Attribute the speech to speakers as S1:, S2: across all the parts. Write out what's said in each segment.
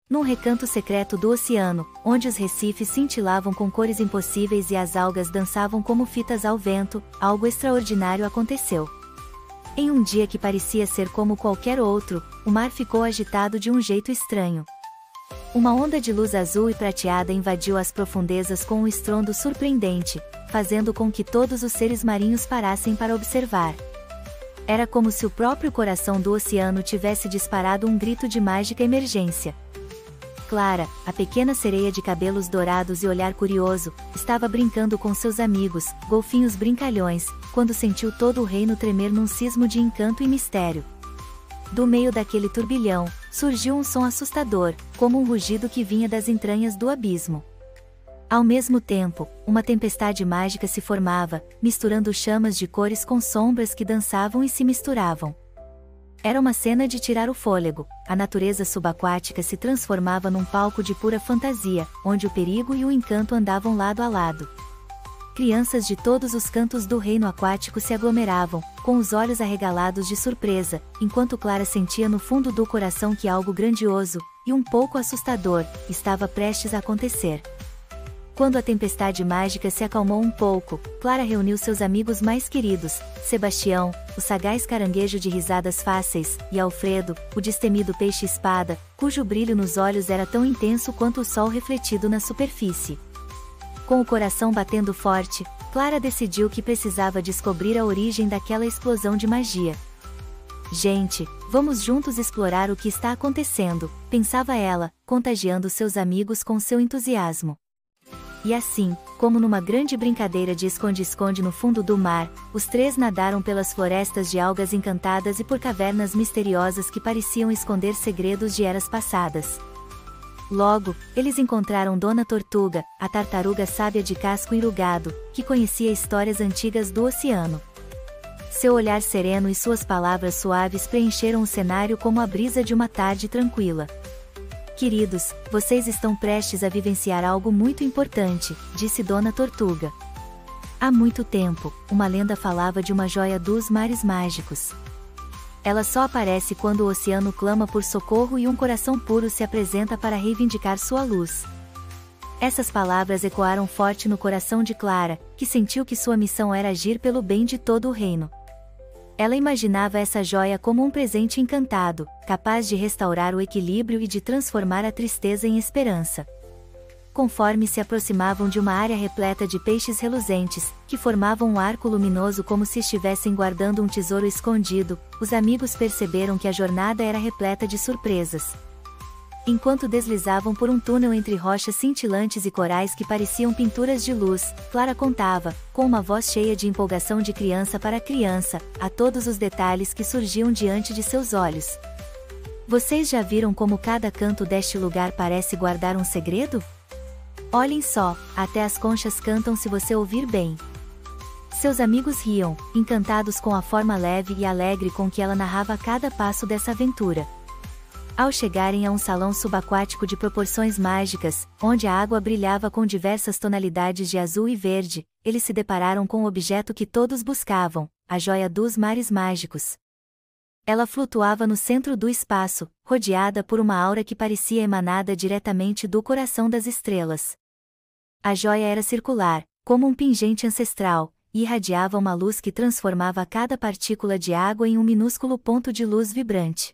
S1: Num recanto secreto do oceano, onde os recifes cintilavam com cores impossíveis e as algas dançavam como fitas ao vento, algo extraordinário aconteceu. Em um dia que parecia ser como qualquer outro, o mar ficou agitado de um jeito estranho. Uma onda de luz azul e prateada invadiu as profundezas com um estrondo surpreendente, fazendo com que todos os seres marinhos parassem para observar. Era como se o próprio coração do oceano tivesse disparado um grito de mágica emergência. Clara, a pequena sereia de cabelos dourados e olhar curioso, estava brincando com seus amigos, golfinhos brincalhões, quando sentiu todo o reino tremer num sismo de encanto e mistério. Do meio daquele turbilhão, surgiu um som assustador, como um rugido que vinha das entranhas do abismo. Ao mesmo tempo, uma tempestade mágica se formava, misturando chamas de cores com sombras que dançavam e se misturavam. Era uma cena de tirar o fôlego. A natureza subaquática se transformava num palco de pura fantasia, onde o perigo e o encanto andavam lado a lado. Crianças de todos os cantos do reino aquático se aglomeravam, com os olhos arregalados de surpresa, enquanto Clara sentia no fundo do coração que algo grandioso, e um pouco assustador, estava prestes a acontecer. Quando a tempestade mágica se acalmou um pouco, Clara reuniu seus amigos mais queridos, Sebastião, o sagaz caranguejo de risadas fáceis, e Alfredo, o destemido peixe-espada, cujo brilho nos olhos era tão intenso quanto o sol refletido na superfície. Com o coração batendo forte, Clara decidiu que precisava descobrir a origem daquela explosão de magia. Gente, vamos juntos explorar o que está acontecendo, pensava ela, contagiando seus amigos com seu entusiasmo. E assim, como numa grande brincadeira de esconde-esconde no fundo do mar, os três nadaram pelas florestas de algas encantadas e por cavernas misteriosas que pareciam esconder segredos de eras passadas. Logo, eles encontraram Dona Tortuga, a tartaruga sábia de casco enrugado, que conhecia histórias antigas do oceano. Seu olhar sereno e suas palavras suaves preencheram o cenário como a brisa de uma tarde tranquila. Queridos, vocês estão prestes a vivenciar algo muito importante, disse Dona Tortuga. Há muito tempo, uma lenda falava de uma joia dos mares mágicos. Ela só aparece quando o oceano clama por socorro e um coração puro se apresenta para reivindicar sua luz. Essas palavras ecoaram forte no coração de Clara, que sentiu que sua missão era agir pelo bem de todo o reino. Ela imaginava essa joia como um presente encantado, capaz de restaurar o equilíbrio e de transformar a tristeza em esperança. Conforme se aproximavam de uma área repleta de peixes reluzentes, que formavam um arco luminoso como se estivessem guardando um tesouro escondido, os amigos perceberam que a jornada era repleta de surpresas. Enquanto deslizavam por um túnel entre rochas cintilantes e corais que pareciam pinturas de luz, Clara contava, com uma voz cheia de empolgação de criança para criança, a todos os detalhes que surgiam diante de seus olhos. Vocês já viram como cada canto deste lugar parece guardar um segredo? Olhem só, até as conchas cantam se você ouvir bem. Seus amigos riam, encantados com a forma leve e alegre com que ela narrava cada passo dessa aventura. Ao chegarem a um salão subaquático de proporções mágicas, onde a água brilhava com diversas tonalidades de azul e verde, eles se depararam com o objeto que todos buscavam, a joia dos mares mágicos. Ela flutuava no centro do espaço, rodeada por uma aura que parecia emanada diretamente do coração das estrelas. A joia era circular, como um pingente ancestral, e irradiava uma luz que transformava cada partícula de água em um minúsculo ponto de luz vibrante.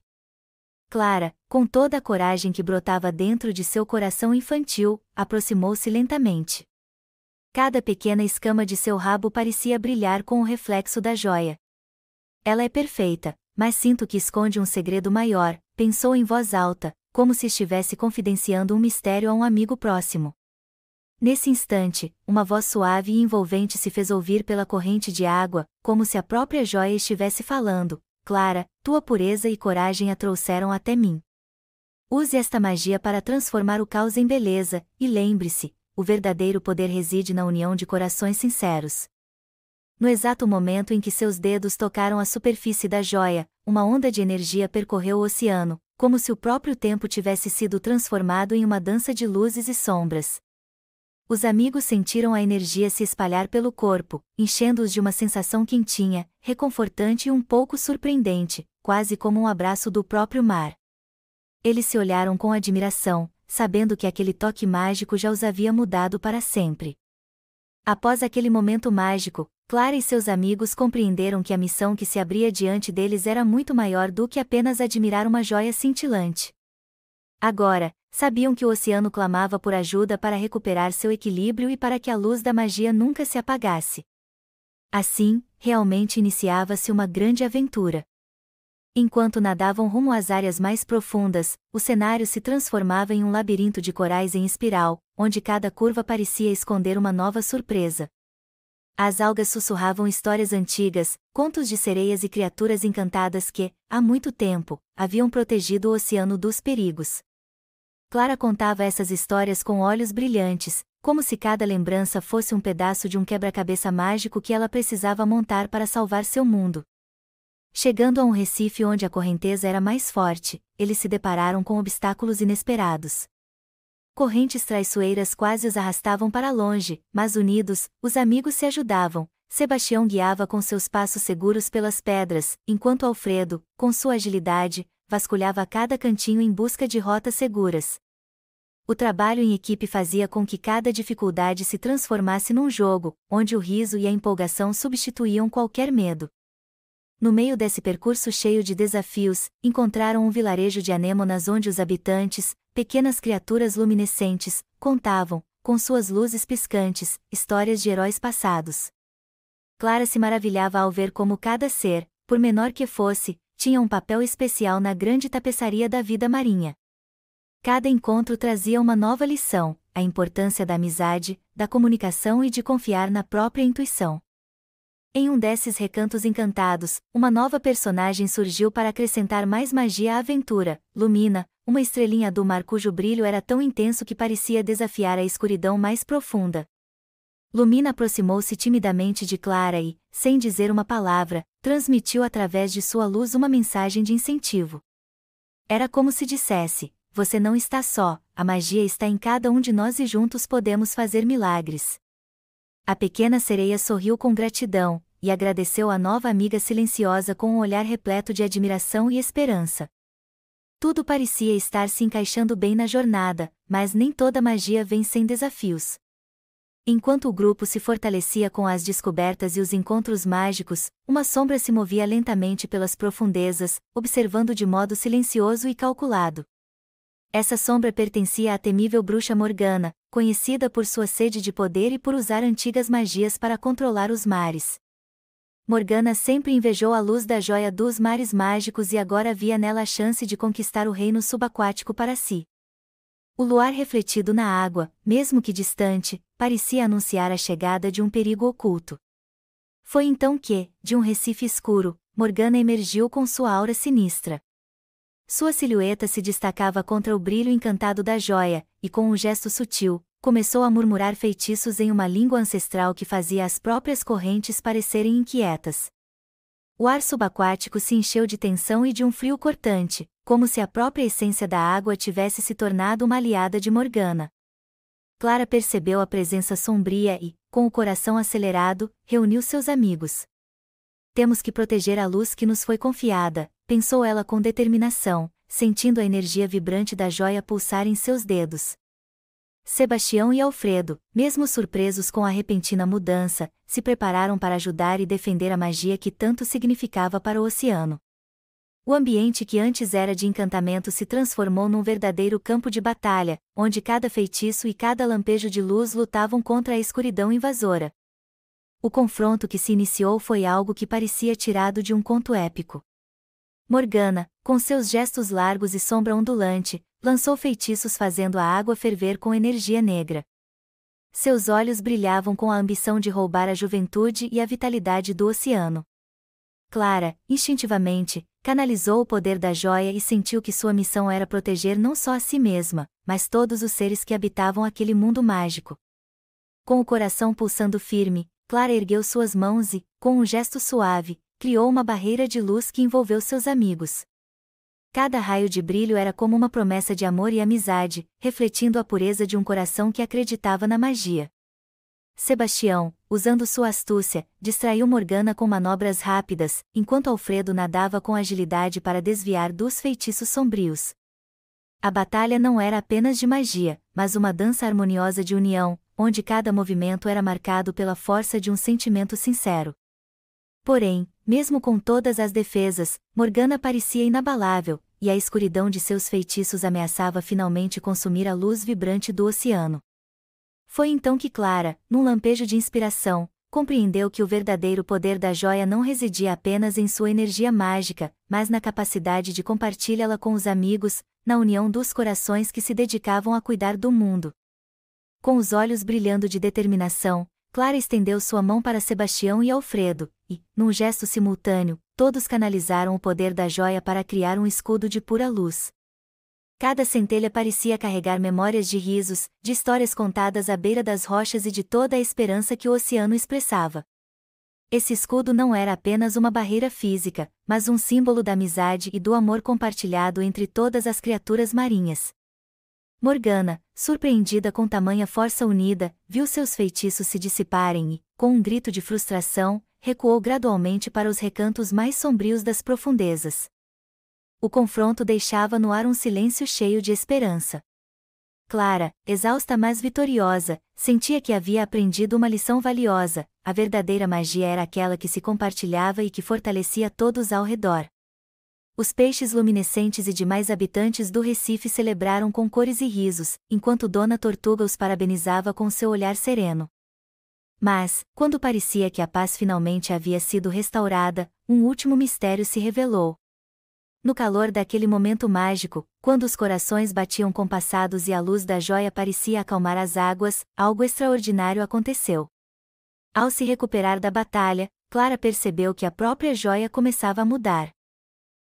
S1: Clara, com toda a coragem que brotava dentro de seu coração infantil, aproximou-se lentamente. Cada pequena escama de seu rabo parecia brilhar com o reflexo da joia. Ela é perfeita, mas sinto que esconde um segredo maior, pensou em voz alta, como se estivesse confidenciando um mistério a um amigo próximo. Nesse instante, uma voz suave e envolvente se fez ouvir pela corrente de água, como se a própria joia estivesse falando. Clara, tua pureza e coragem a trouxeram até mim. Use esta magia para transformar o caos em beleza, e lembre-se, o verdadeiro poder reside na união de corações sinceros. No exato momento em que seus dedos tocaram a superfície da joia, uma onda de energia percorreu o oceano, como se o próprio tempo tivesse sido transformado em uma dança de luzes e sombras. Os amigos sentiram a energia se espalhar pelo corpo, enchendo-os de uma sensação quentinha, reconfortante e um pouco surpreendente, quase como um abraço do próprio mar. Eles se olharam com admiração, sabendo que aquele toque mágico já os havia mudado para sempre. Após aquele momento mágico, Clara e seus amigos compreenderam que a missão que se abria diante deles era muito maior do que apenas admirar uma joia cintilante. Agora, sabiam que o oceano clamava por ajuda para recuperar seu equilíbrio e para que a luz da magia nunca se apagasse. Assim, realmente iniciava-se uma grande aventura. Enquanto nadavam rumo às áreas mais profundas, o cenário se transformava em um labirinto de corais em espiral, onde cada curva parecia esconder uma nova surpresa. As algas sussurravam histórias antigas, contos de sereias e criaturas encantadas que, há muito tempo, haviam protegido o oceano dos perigos. Clara contava essas histórias com olhos brilhantes, como se cada lembrança fosse um pedaço de um quebra-cabeça mágico que ela precisava montar para salvar seu mundo. Chegando a um recife onde a correnteza era mais forte, eles se depararam com obstáculos inesperados. Correntes traiçoeiras quase os arrastavam para longe, mas unidos, os amigos se ajudavam. Sebastião guiava com seus passos seguros pelas pedras, enquanto Alfredo, com sua agilidade, vasculhava cada cantinho em busca de rotas seguras. O trabalho em equipe fazia com que cada dificuldade se transformasse num jogo, onde o riso e a empolgação substituíam qualquer medo. No meio desse percurso cheio de desafios, encontraram um vilarejo de anêmonas onde os habitantes, pequenas criaturas luminescentes, contavam, com suas luzes piscantes, histórias de heróis passados. Clara se maravilhava ao ver como cada ser, por menor que fosse, tinha um papel especial na grande tapeçaria da vida marinha. Cada encontro trazia uma nova lição, a importância da amizade, da comunicação e de confiar na própria intuição. Em um desses recantos encantados, uma nova personagem surgiu para acrescentar mais magia à aventura, Lumina, uma estrelinha do mar cujo brilho era tão intenso que parecia desafiar a escuridão mais profunda. Lumina aproximou-se timidamente de Clara e, sem dizer uma palavra, transmitiu através de sua luz uma mensagem de incentivo. Era como se dissesse: você não está só, a magia está em cada um de nós e juntos podemos fazer milagres. A pequena sereia sorriu com gratidão, e agradeceu a nova amiga silenciosa com um olhar repleto de admiração e esperança. Tudo parecia estar se encaixando bem na jornada, mas nem toda magia vem sem desafios. Enquanto o grupo se fortalecia com as descobertas e os encontros mágicos, uma sombra se movia lentamente pelas profundezas, observando de modo silencioso e calculado. Essa sombra pertencia à temível bruxa Morgana, conhecida por sua sede de poder e por usar antigas magias para controlar os mares. Morgana sempre invejou a luz da joia dos mares mágicos e agora via nela a chance de conquistar o reino subaquático para si. O luar refletido na água, mesmo que distante, parecia anunciar a chegada de um perigo oculto. Foi então que, de um recife escuro, Morgana emergiu com sua aura sinistra. Sua silhueta se destacava contra o brilho encantado da joia, e com um gesto sutil, começou a murmurar feitiços em uma língua ancestral que fazia as próprias correntes parecerem inquietas. O ar subaquático se encheu de tensão e de um frio cortante, como se a própria essência da água tivesse se tornado uma aliada de Morgana. Clara percebeu a presença sombria e, com o coração acelerado, reuniu seus amigos. Temos que proteger a luz que nos foi confiada, pensou ela com determinação, sentindo a energia vibrante da joia pulsar em seus dedos. Sebastião e Alfredo, mesmo surpresos com a repentina mudança, se prepararam para ajudar e defender a magia que tanto significava para o oceano. O ambiente que antes era de encantamento se transformou num verdadeiro campo de batalha, onde cada feitiço e cada lampejo de luz lutavam contra a escuridão invasora. O confronto que se iniciou foi algo que parecia tirado de um conto épico. Morgana, com seus gestos largos e sombra ondulante, lançou feitiços fazendo a água ferver com energia negra. Seus olhos brilhavam com a ambição de roubar a juventude e a vitalidade do oceano. Clara, instintivamente, canalizou o poder da joia e sentiu que sua missão era proteger não só a si mesma, mas todos os seres que habitavam aquele mundo mágico. Com o coração pulsando firme, Clara ergueu suas mãos e, com um gesto suave, criou uma barreira de luz que envolveu seus amigos. Cada raio de brilho era como uma promessa de amor e amizade, refletindo a pureza de um coração que acreditava na magia. Sebastião, usando sua astúcia, distraiu Morgana com manobras rápidas, enquanto Alfredo nadava com agilidade para desviar dos feitiços sombrios. A batalha não era apenas de magia, mas uma dança harmoniosa de união, onde cada movimento era marcado pela força de um sentimento sincero. Porém, mesmo com todas as defesas, Morgana parecia inabalável, e a escuridão de seus feitiços ameaçava finalmente consumir a luz vibrante do oceano. Foi então que Clara, num lampejo de inspiração, compreendeu que o verdadeiro poder da joia não residia apenas em sua energia mágica, mas na capacidade de compartilhá-la com os amigos, na união dos corações que se dedicavam a cuidar do mundo. Com os olhos brilhando de determinação, Clara estendeu sua mão para Sebastião e Alfredo, e, num gesto simultâneo, todos canalizaram o poder da joia para criar um escudo de pura luz. Cada centelha parecia carregar memórias de risos, de histórias contadas à beira das rochas e de toda a esperança que o oceano expressava. Esse escudo não era apenas uma barreira física, mas um símbolo da amizade e do amor compartilhado entre todas as criaturas marinhas. Morgana, surpreendida com tamanha força unida, viu seus feitiços se dissiparem e, com um grito de frustração, recuou gradualmente para os recantos mais sombrios das profundezas. O confronto deixava no ar um silêncio cheio de esperança. Clara, exausta mas vitoriosa, sentia que havia aprendido uma lição valiosa: a verdadeira magia era aquela que se compartilhava e que fortalecia todos ao redor. Os peixes luminescentes e demais habitantes do Recife celebraram com cores e risos, enquanto Dona Tortuga os parabenizava com seu olhar sereno. Mas, quando parecia que a paz finalmente havia sido restaurada, um último mistério se revelou. No calor daquele momento mágico, quando os corações batiam compassados e a luz da joia parecia acalmar as águas, algo extraordinário aconteceu. Ao se recuperar da batalha, Clara percebeu que a própria joia começava a mudar.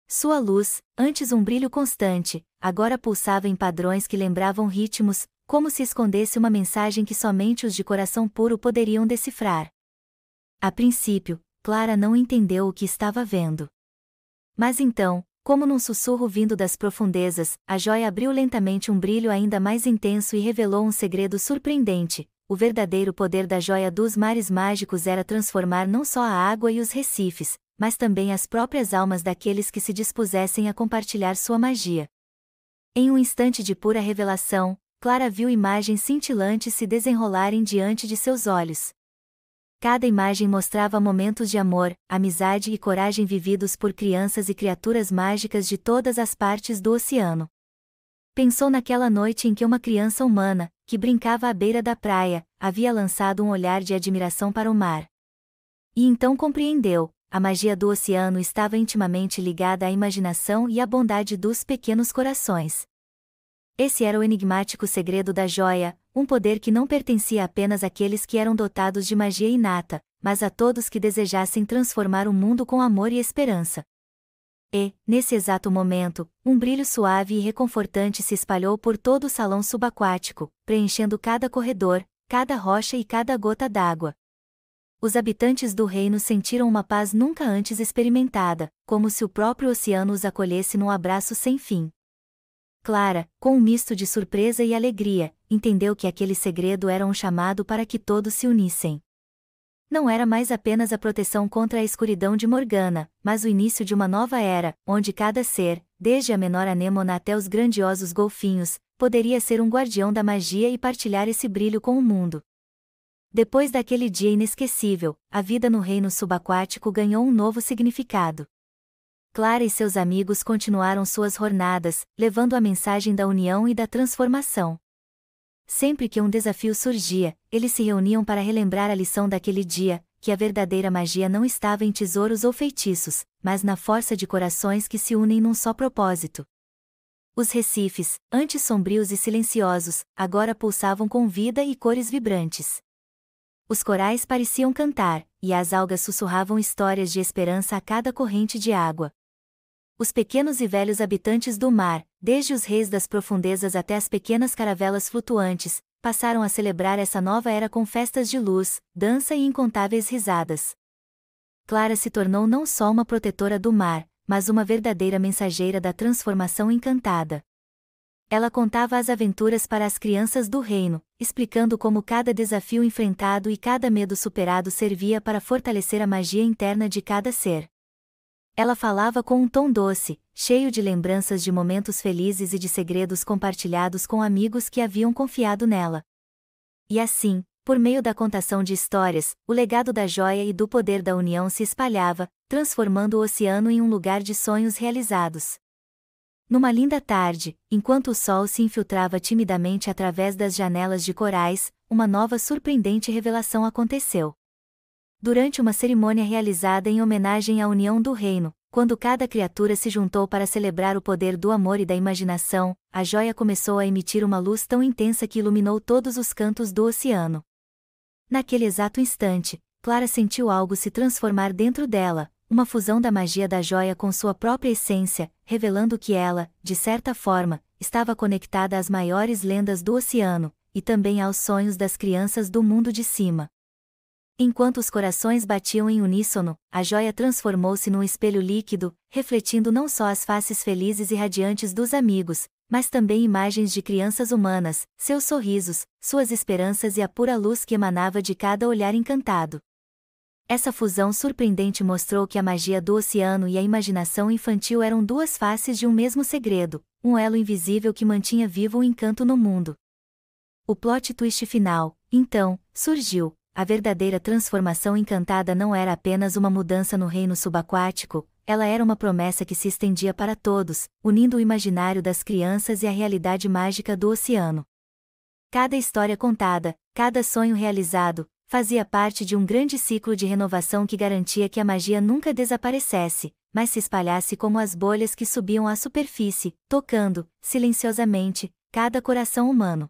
S1: Sua luz, antes um brilho constante, agora pulsava em padrões que lembravam ritmos, como se escondesse uma mensagem que somente os de coração puro poderiam decifrar. A princípio, Clara não entendeu o que estava vendo. Mas então, como num sussurro vindo das profundezas, a joia abriu lentamente um brilho ainda mais intenso e revelou um segredo surpreendente: o verdadeiro poder da joia dos mares mágicos era transformar não só a água e os recifes, mas também as próprias almas daqueles que se dispusessem a compartilhar sua magia. Em um instante de pura revelação, Clara viu imagens cintilantes se desenrolarem diante de seus olhos. Cada imagem mostrava momentos de amor, amizade e coragem vividos por crianças e criaturas mágicas de todas as partes do oceano. Pensou naquela noite em que uma criança humana, que brincava à beira da praia, havia lançado um olhar de admiração para o mar. E então compreendeu: a magia do oceano estava intimamente ligada à imaginação e à bondade dos pequenos corações. Esse era o enigmático segredo da joia, um poder que não pertencia apenas àqueles que eram dotados de magia inata, mas a todos que desejassem transformar o mundo com amor e esperança. E, nesse exato momento, um brilho suave e reconfortante se espalhou por todo o salão subaquático, preenchendo cada corredor, cada rocha e cada gota d'água. Os habitantes do reino sentiram uma paz nunca antes experimentada, como se o próprio oceano os acolhesse num abraço sem fim. Clara, com um misto de surpresa e alegria, entendeu que aquele segredo era um chamado para que todos se unissem. Não era mais apenas a proteção contra a escuridão de Morgana, mas o início de uma nova era, onde cada ser, desde a menor anêmona até os grandiosos golfinhos, poderia ser um guardião da magia e partilhar esse brilho com o mundo. Depois daquele dia inesquecível, a vida no reino subaquático ganhou um novo significado. Clara e seus amigos continuaram suas jornadas, levando a mensagem da união e da transformação. Sempre que um desafio surgia, eles se reuniam para relembrar a lição daquele dia, que a verdadeira magia não estava em tesouros ou feitiços, mas na força de corações que se unem num só propósito. Os recifes, antes sombrios e silenciosos, agora pulsavam com vida e cores vibrantes. Os corais pareciam cantar, e as algas sussurravam histórias de esperança a cada corrente de água. Os pequenos e velhos habitantes do mar, desde os reis das profundezas até as pequenas caravelas flutuantes, passaram a celebrar essa nova era com festas de luz, dança e incontáveis risadas. Clara se tornou não só uma protetora do mar, mas uma verdadeira mensageira da transformação encantada. Ela contava as aventuras para as crianças do reino, explicando como cada desafio enfrentado e cada medo superado servia para fortalecer a magia interna de cada ser. Ela falava com um tom doce, cheio de lembranças de momentos felizes e de segredos compartilhados com amigos que haviam confiado nela. E assim, por meio da contação de histórias, o legado da joia e do poder da união se espalhava, transformando o oceano em um lugar de sonhos realizados. Numa linda tarde, enquanto o sol se infiltrava timidamente através das janelas de corais, uma nova surpreendente revelação aconteceu. Durante uma cerimônia realizada em homenagem à união do reino, quando cada criatura se juntou para celebrar o poder do amor e da imaginação, a joia começou a emitir uma luz tão intensa que iluminou todos os cantos do oceano. Naquele exato instante, Clara sentiu algo se transformar dentro dela, uma fusão da magia da joia com sua própria essência, revelando que ela, de certa forma, estava conectada às maiores lendas do oceano, e também aos sonhos das crianças do mundo de cima. Enquanto os corações batiam em uníssono, a joia transformou-se num espelho líquido, refletindo não só as faces felizes e radiantes dos amigos, mas também imagens de crianças humanas, seus sorrisos, suas esperanças e a pura luz que emanava de cada olhar encantado. Essa fusão surpreendente mostrou que a magia do oceano e a imaginação infantil eram duas faces de um mesmo segredo, um elo invisível que mantinha vivo o encanto no mundo. O plot twist final, então, surgiu. A verdadeira transformação encantada não era apenas uma mudança no reino subaquático, ela era uma promessa que se estendia para todos, unindo o imaginário das crianças e a realidade mágica do oceano. Cada história contada, cada sonho realizado, fazia parte de um grande ciclo de renovação que garantia que a magia nunca desaparecesse, mas se espalhasse como as bolhas que subiam à superfície, tocando, silenciosamente, cada coração humano.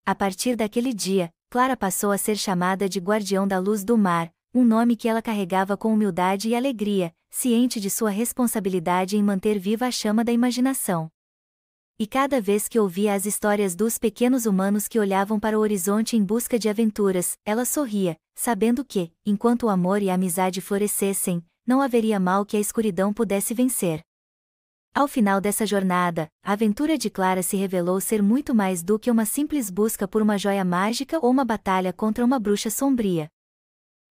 S1: A partir daquele dia, Clara passou a ser chamada de Guardião da Luz do Mar, um nome que ela carregava com humildade e alegria, ciente de sua responsabilidade em manter viva a chama da imaginação. E cada vez que ouvia as histórias dos pequenos humanos que olhavam para o horizonte em busca de aventuras, ela sorria, sabendo que, enquanto o amor e a amizade florescessem, não haveria mal que a escuridão pudesse vencer. Ao final dessa jornada, a aventura de Clara se revelou ser muito mais do que uma simples busca por uma joia mágica ou uma batalha contra uma bruxa sombria.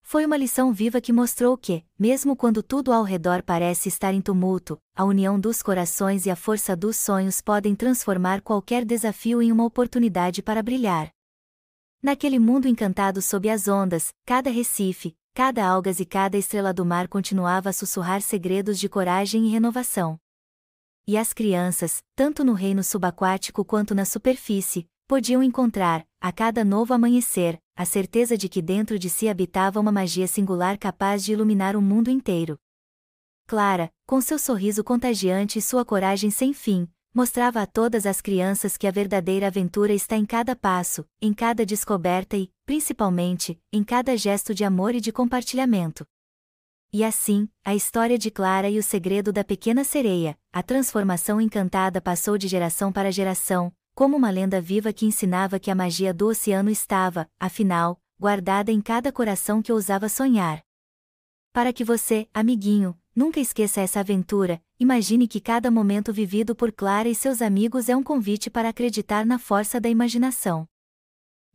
S1: Foi uma lição viva que mostrou que, mesmo quando tudo ao redor parece estar em tumulto, a união dos corações e a força dos sonhos podem transformar qualquer desafio em uma oportunidade para brilhar. Naquele mundo encantado sob as ondas, cada recife, cada algas e cada estrela do mar continuava a sussurrar segredos de coragem e renovação. E as crianças, tanto no reino subaquático quanto na superfície, podiam encontrar, a cada novo amanhecer, a certeza de que dentro de si habitava uma magia singular capaz de iluminar o mundo inteiro. Clara, com seu sorriso contagiante e sua coragem sem fim, mostrava a todas as crianças que a verdadeira aventura está em cada passo, em cada descoberta e, principalmente, em cada gesto de amor e de compartilhamento. E assim, a história de Clara e o segredo da pequena sereia, a transformação encantada passou de geração para geração, como uma lenda viva que ensinava que a magia do oceano estava, afinal, guardada em cada coração que ousava sonhar. Para que você, amiguinho, nunca esqueça essa aventura, imagine que cada momento vivido por Clara e seus amigos é um convite para acreditar na força da imaginação.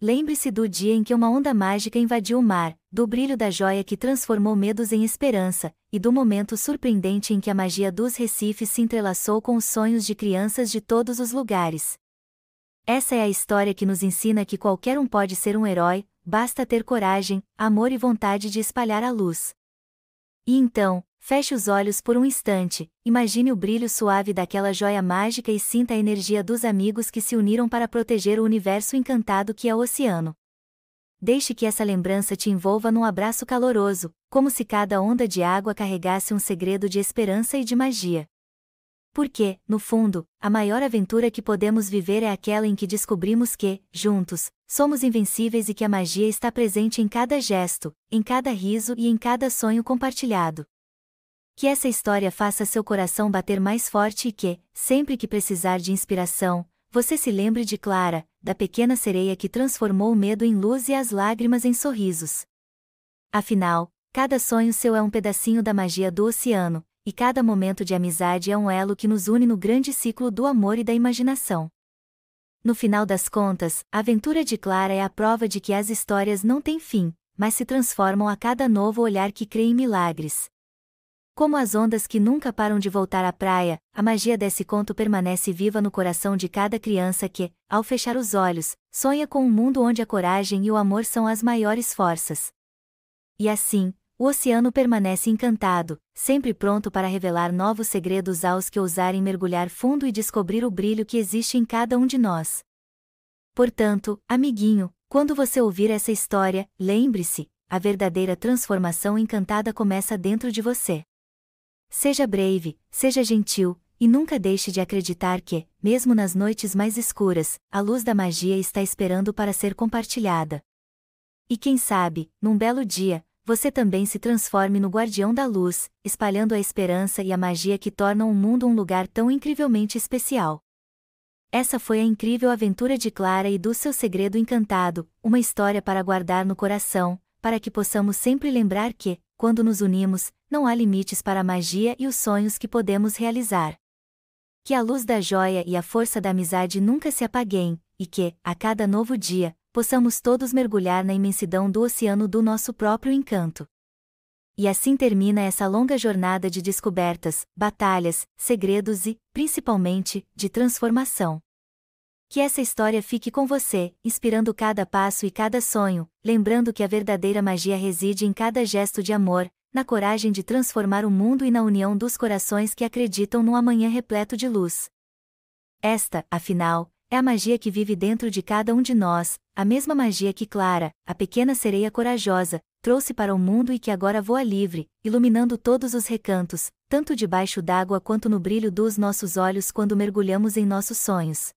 S1: Lembre-se do dia em que uma onda mágica invadiu o mar, do brilho da joia que transformou medos em esperança, e do momento surpreendente em que a magia dos recifes se entrelaçou com os sonhos de crianças de todos os lugares. Essa é a história que nos ensina que qualquer um pode ser um herói, basta ter coragem, amor e vontade de espalhar a luz. E então, feche os olhos por um instante, imagine o brilho suave daquela joia mágica e sinta a energia dos amigos que se uniram para proteger o universo encantado que é o oceano. Deixe que essa lembrança te envolva num abraço caloroso, como se cada onda de água carregasse um segredo de esperança e de magia. Porque, no fundo, a maior aventura que podemos viver é aquela em que descobrimos que, juntos, somos invencíveis e que a magia está presente em cada gesto, em cada riso e em cada sonho compartilhado. Que essa história faça seu coração bater mais forte e que, sempre que precisar de inspiração, você se lembre de Clara, da pequena sereia que transformou o medo em luz e as lágrimas em sorrisos. Afinal, cada sonho seu é um pedacinho da magia do oceano, e cada momento de amizade é um elo que nos une no grande ciclo do amor e da imaginação. No final das contas, a aventura de Clara é a prova de que as histórias não têm fim, mas se transformam a cada novo olhar que crê em milagres. Como as ondas que nunca param de voltar à praia, a magia desse conto permanece viva no coração de cada criança que, ao fechar os olhos, sonha com um mundo onde a coragem e o amor são as maiores forças. E assim, o oceano permanece encantado, sempre pronto para revelar novos segredos aos que ousarem mergulhar fundo e descobrir o brilho que existe em cada um de nós. Portanto, amiguinho, quando você ouvir essa história, lembre-se, a verdadeira transformação encantada começa dentro de você. Seja brave, seja gentil, e nunca deixe de acreditar que, mesmo nas noites mais escuras, a luz da magia está esperando para ser compartilhada. E quem sabe, num belo dia, você também se transforme no guardião da luz, espalhando a esperança e a magia que tornam o mundo um lugar tão incrivelmente especial. Essa foi a incrível aventura de Clara e do seu segredo encantado, uma história para guardar no coração, para que possamos sempre lembrar que, quando nos unimos, não há limites para a magia e os sonhos que podemos realizar. Que a luz da joia e a força da amizade nunca se apaguem, e que, a cada novo dia, possamos todos mergulhar na imensidão do oceano do nosso próprio encanto. E assim termina essa longa jornada de descobertas, batalhas, segredos e, principalmente, de transformação. Que essa história fique com você, inspirando cada passo e cada sonho, lembrando que a verdadeira magia reside em cada gesto de amor, na coragem de transformar o mundo e na união dos corações que acreditam num amanhã repleto de luz. Esta, afinal, é a magia que vive dentro de cada um de nós, a mesma magia que Clara, a pequena sereia corajosa, trouxe para o mundo e que agora voa livre, iluminando todos os recantos, tanto debaixo d'água quanto no brilho dos nossos olhos quando mergulhamos em nossos sonhos.